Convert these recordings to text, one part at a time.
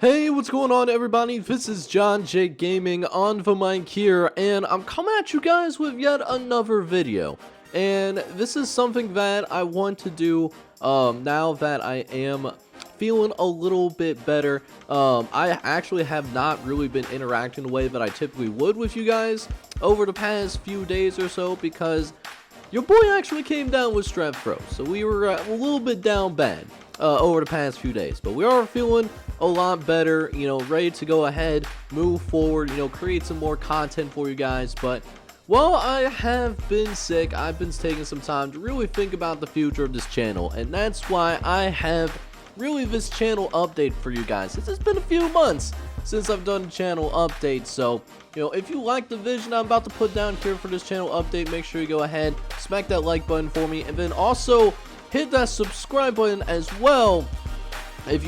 Hey, what's going on, everybody? This is JohnJake Gaming on the mic here, and I'm coming at you guys with yet another video. And this is something that I want to do now that I am feeling a little bit better. I actually have not really been interacting the way that I typically would with you guys over the past few days or so, because your boy actually came down with strep throat, so we were a little bit down bad over the past few days, but we are feeling a lot better, ready to go ahead, move forward, create some more content for you guys. But while I have been sick, I've been taking some time to really think about the future of this channel, and that's why I have really this channel update for you guys. It's been a few months since I've done a channel update, so if you like the vision I'm about to put down here for this channel update, make sure you go ahead, smack that like button for me, and then also hit that subscribe button as well. If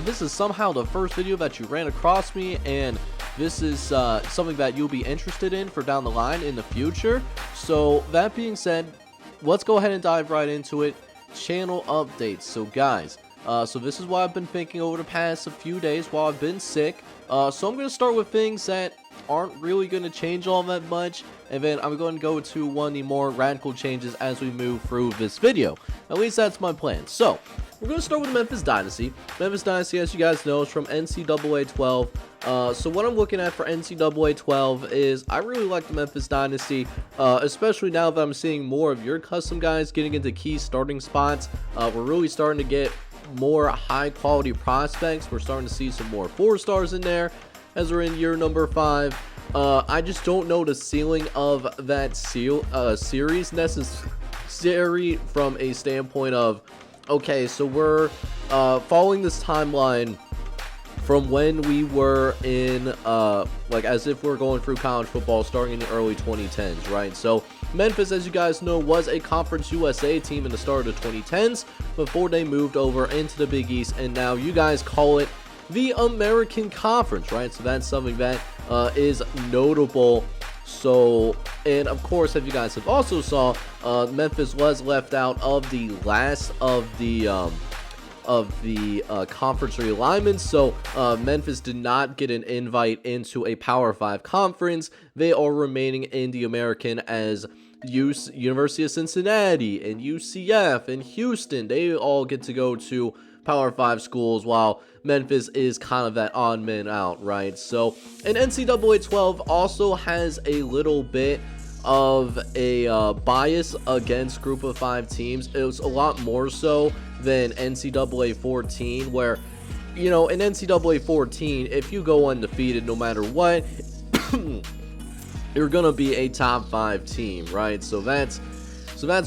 this is somehow the first video that you ran across me, and this is something that you'll be interested in for down the line in the future. So that being said, let's go ahead and dive right into it. Channel updates. So guys, so this is what I've been thinking over the past few days while I've been sick. So I'm going to start with things that aren't really going to change all that much, and then I'm going to go to one of the more radical changes as we move through this video. At least that's my plan. So we're going to start with Memphis Dynasty. Memphis Dynasty, as you guys know, is from NCAA 12. So what I'm looking at for NCAA 12 is I really like the Memphis Dynasty, especially now that I'm seeing more of your custom guys getting into key starting spots. We're really starting to get more high quality prospects. We're starting to see some more 4-stars in there as we're in year number 5. I just don't know the ceiling of that series necessary from a standpoint of, okay, so we're following this timeline from when we were in like as if we're going through college football starting in the early 2010s, right? So Memphis, as you guys know, was a Conference USA team in the start of the 2010s before they moved over into the Big East, and now you guys call it the American Conference, right? So that's something that is notable. So, and of course, if you guys have also saw, Memphis was left out of the last of the conference realignments. So Memphis did not get an invite into a Power 5 conference. They are remaining in the American, as University of Cincinnati and UCF and Houston, they all get to go to Power 5 schools, while Memphis is kind of that odd man out, right? So, and NCAA 12 also has a little bit of a bias against Group of 5 teams. It was a lot more so than NCAA 14, where, in NCAA 14, if you go undefeated no matter what, you're gonna be a top 5 team, right? So that's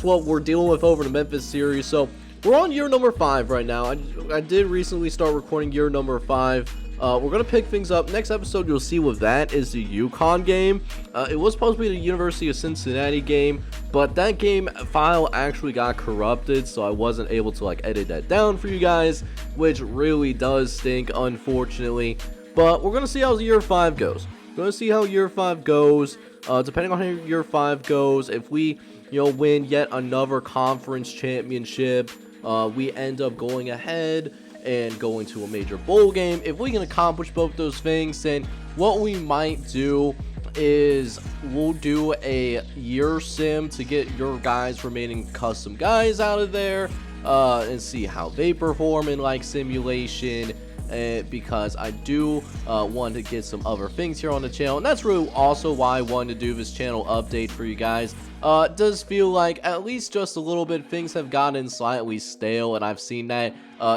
what we're dealing with over the Memphis series. So we're on year number 5 right now. I did recently start recording year number 5. We're going to pick things up. Next episode, you'll see what that is, the UConn game. It was supposed to be the University of Cincinnati game, but that game file actually got corrupted, so I wasn't able to edit that down for you guys, which really does stink, unfortunately. But we're going to see how year 5 goes. We're going to see how year 5 goes. Depending on how year 5 goes, if we win yet another conference championship, we end up going ahead and going to a major bowl game. If we can accomplish both those things, then what we might do is we'll do a year sim to get your guys remaining custom guys out of there, and see how they perform in simulation. Because I do want to get some other things here on the channel, and that's really also why I wanted to do this channel update for you guys. It does feel like, at least just a little bit, things have gotten slightly stale, and I've seen that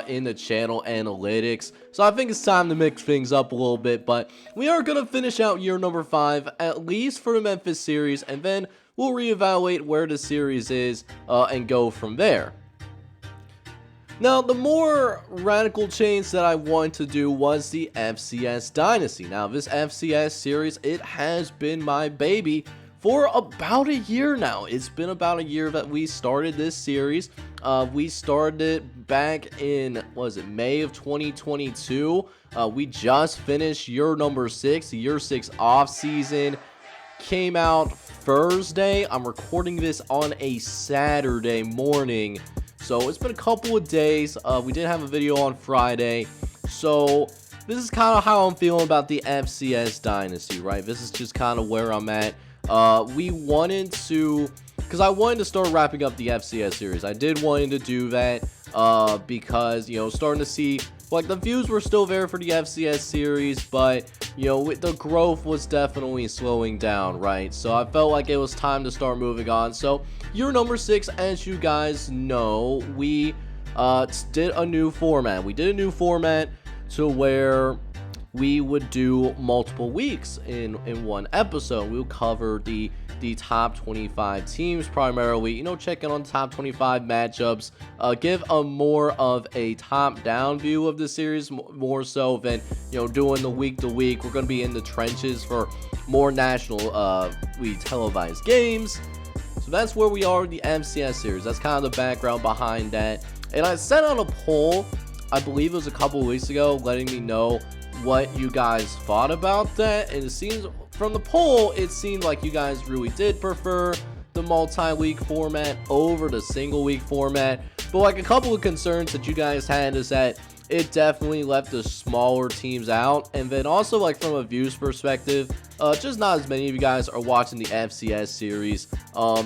in the channel analytics. So I think it's time to mix things up a little bit, but we are going to finish out year number 5, at least for the Memphis series, and then we'll reevaluate where the series is and go from there. Now, the more radical change that I wanted to do was the FCS Dynasty. Now, this FCS series, it has been my baby for about a year now. It's been about a year that we started this series. We started it back in, May of 2022. We just finished year number 6, the year 6 off season. Came out Thursday. I'm recording this on a Saturday morning. So it's been a couple of days. We did have a video on Friday. So this is kind of how I'm feeling about the FCS Dynasty, right? This is just kind of where I'm at. We wanted to, because I wanted to start wrapping up the FCS series. I did wanting to do that because, you know, starting to see, like, the views were still there for the FCS series, but, you know, the growth was definitely slowing down, right? So I felt like it was time to start moving on. So year number 6, as you guys know, we did a new format. We did a new format to where we would do multiple weeks in one episode. We'll cover the top 25 teams primarily, you know, checking on top 25 matchups, give a more of a top-down view of the series, more so than, you know, doing the week-to-week. We're going to be in the trenches for more national televised games. So that's where we are in the FCS series. That's kind of the background behind that. And I sent out a poll, I believe it was a couple weeks ago, letting me know what you guys thought about that, and it seems from the poll it seemed like you guys really did prefer the multi-week format over the single week format. But like a couple of concerns that you guys had is that it definitely left the smaller teams out, and then also, like, from a views perspective, just not as many of you guys are watching the FCS series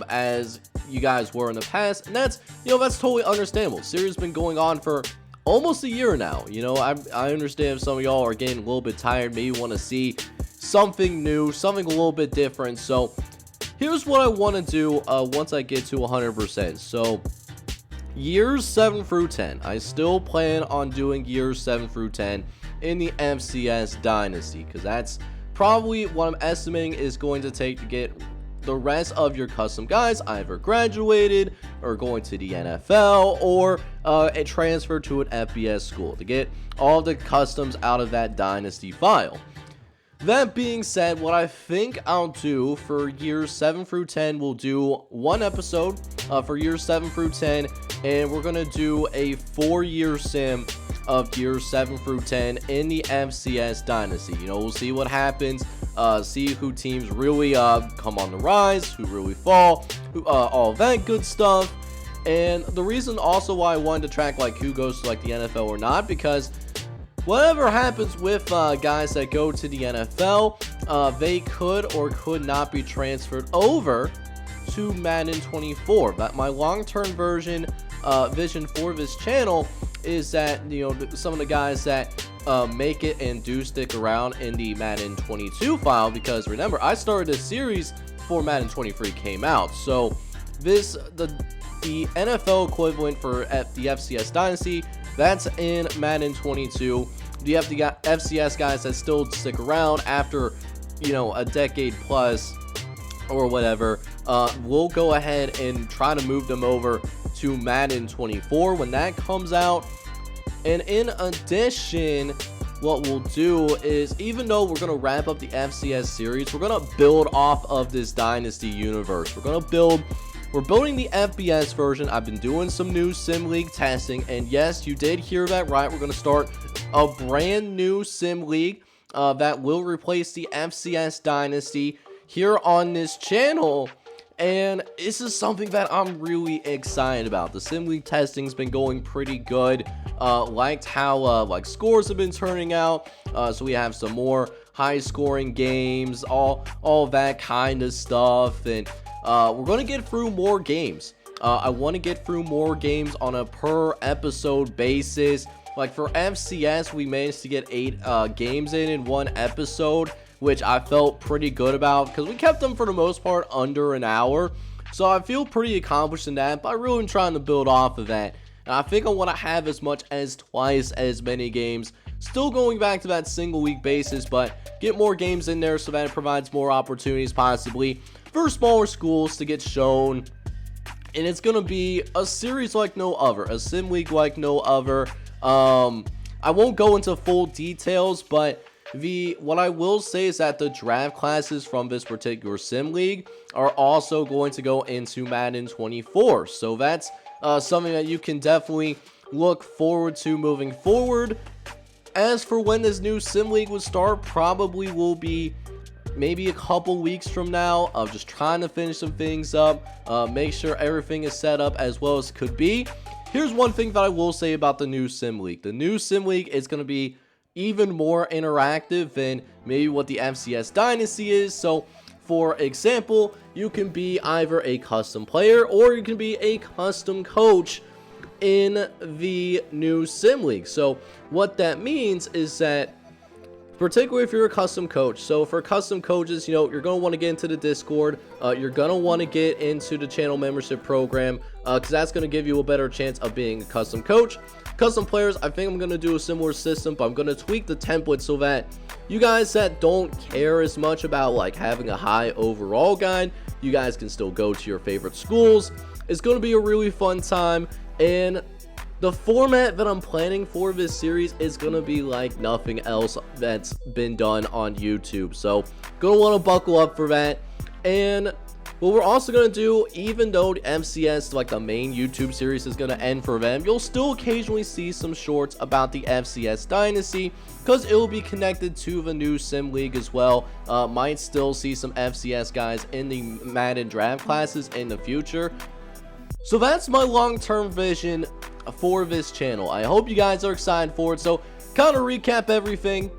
as you guys were in the past, and that's, you know, that's totally understandable. The series has been going on for almost a year now. You know, I understand if some of y'all are getting a little bit tired, maybe want to see something new, something a little bit different. So here's what I want to do once I get to 100%. So years 7 through 10, I still plan on doing years 7 through 10 in the FCS Dynasty, because that's probably what I'm estimating is going to take to get the rest of your custom guys either graduated or going to the NFL or a transfer to an FBS school, to get all the customs out of that dynasty file. That being said, what I think I'll do for years 7 through 10, we'll do one episode for years 7 through 10, and we're going to do a 4-year sim of years 7 through 10 in the FCS Dynasty. You know, we'll see what happens, see who teams really come on the rise, who really fall, all that good stuff. And the reason also why I wanted to track, like, who goes to, like, the NFL or not, because whatever happens with guys that go to the NFL, they could or could not be transferred over to Madden 24. But my long-term vision for this channel is that, you know, some of the guys that make it and do stick around in the Madden 22 file, because remember, I started this series before Madden 23 came out. So this the NFL equivalent for the FCS Dynasty, that's in Madden 22. You have the FCS guys that still stick around after, you know, a decade plus or whatever. We'll go ahead and try to move them over to Madden 24 when that comes out. And in addition, what we'll do is, even though we're going to wrap up the FCS series, we're going to build off of this Dynasty universe. We're building the FBS version. I've been doing some new Sim League testing, and yes, you did hear that right. We're going to start a brand new Sim League that will replace the FCS Dynasty here on this channel. And this is something that I'm really excited about. The Sim League testing's been going pretty good. Liked how like scores have been turning out. So we have some more high scoring games, all that kind of stuff. And we're going to get through more games. I want to get through more games on a per episode basis. Like for FCS, we managed to get 8 games in one episode, which I felt pretty good about because we kept them for the most part under an hour. So I feel pretty accomplished in that, but I really am trying to build off of that. And I think I want to have as much as twice as many games, still going back to that single week basis, but get more games in there so that it provides more opportunities possibly for smaller schools to get shown. And it's going to be a series like no other, a sim league like no other. I won't go into full details, but what I will say is that the draft classes from this particular sim league are also going to go into Madden 24. So that's something that you can definitely look forward to moving forward. As for when this new sim league would start, probably will be maybe a couple weeks from now. I'm just trying to finish some things up, make sure everything is set up as well as could be. Here's one thing that I will say about the new sim league. The new sim league is going to be even more interactive than maybe what the FCS Dynasty is. So for example, you can be either a custom player or you can be a custom coach in the new Sim League. So what that means is that, particularly if you're a custom coach, so for custom coaches, you know, you're going to want to get into the Discord, you're going to want to get into the channel membership program, because that's going to give you a better chance of being a custom coach. Custom players, I think I'm going to do a similar system, but I'm going to tweak the template so that you guys that don't care as much about like having a high overall guide, you guys can still go to your favorite schools. It's going to be a really fun time, and the format that I'm planning for this series is going to be like nothing else that's been done on YouTube. So going to want to buckle up for that. And what we're also going to do, even though the FCS, like the main YouTube series, is going to end for them, you'll still occasionally see some shorts about the FCS Dynasty, because it will be connected to the new Sim League as well. Might still see some FCS guys in the Madden draft classes in the future. So that's my long-term vision for this channel. I hope you guys are excited for it. So kind of recap everything.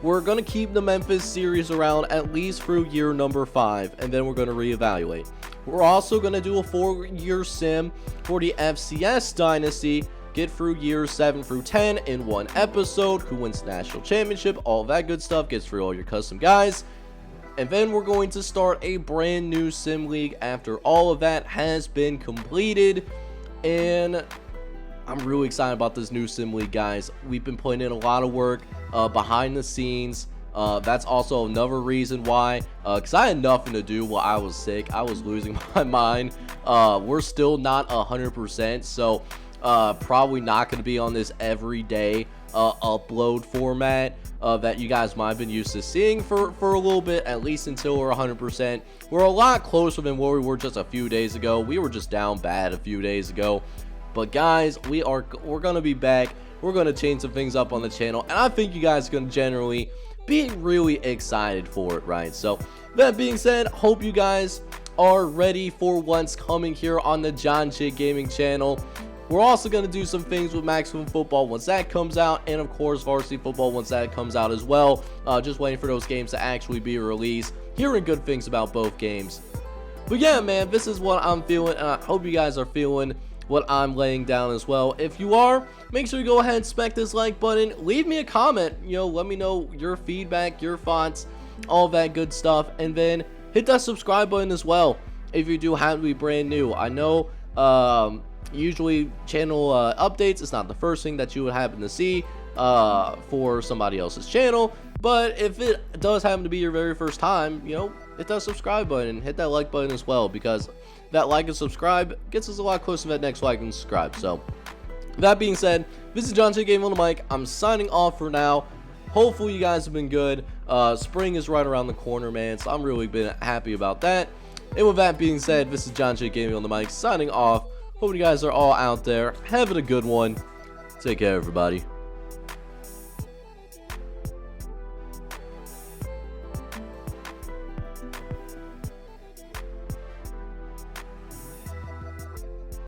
We're going to keep the Memphis series around at least through year number 5, and then we're going to reevaluate. We're also going to do a 4-year sim for the FCS Dynasty, get through years 7 through 10 in one episode, who wins the national championship, all that good stuff, gets through all your custom guys. And then we're going to start a brand new Sim League after all of that has been completed. And I'm really excited about this new Sim League, guys. We've been putting in a lot of work behind the scenes. That's also another reason why, because I had nothing to do while I was sick. I was losing my mind. We're still not 100%, so probably not going to be on this everyday upload format that you guys might have been used to seeing for a little bit, at least until we're 100%. We're a lot closer than where we were just a few days ago. We were just down bad a few days ago. But guys, we're going to be back. We're going to change some things up on the channel, and I think you guys are going to generally be really excited for it, right? So that being said, hope you guys are ready for what's coming here on the JohnJake Gaming channel. We're also going to do some things with Maximum Football once that comes out, and of course Varsity Football once that comes out as well. Just waiting for those games to actually be released. Hearing good things about both games. But yeah, man, this is what I'm feeling, and I hope you guys are feeling what I'm laying down as well. If you are, make sure you go ahead and smack this like button. Leave me a comment. You know, let me know your feedback, your thoughts, all that good stuff, and then hit that subscribe button as well if you do happen to be brand new. I know usually channel updates, it's not the first thing that you would happen to see for somebody else's channel, but if it does happen to be your very first time, you know, hit that subscribe button and hit that like button as well, because that like and subscribe gets us a lot closer to that next like and subscribe. So that being said, this is JohnJake Gaming on the mic. I'm signing off for now. Hopefully you guys have been good. Spring is right around the corner, man, so I'm really been happy about that. And with that being said, this is JohnJake Gaming on the mic, signing off. Hope you guys are all out there having a good one. Take care, everybody.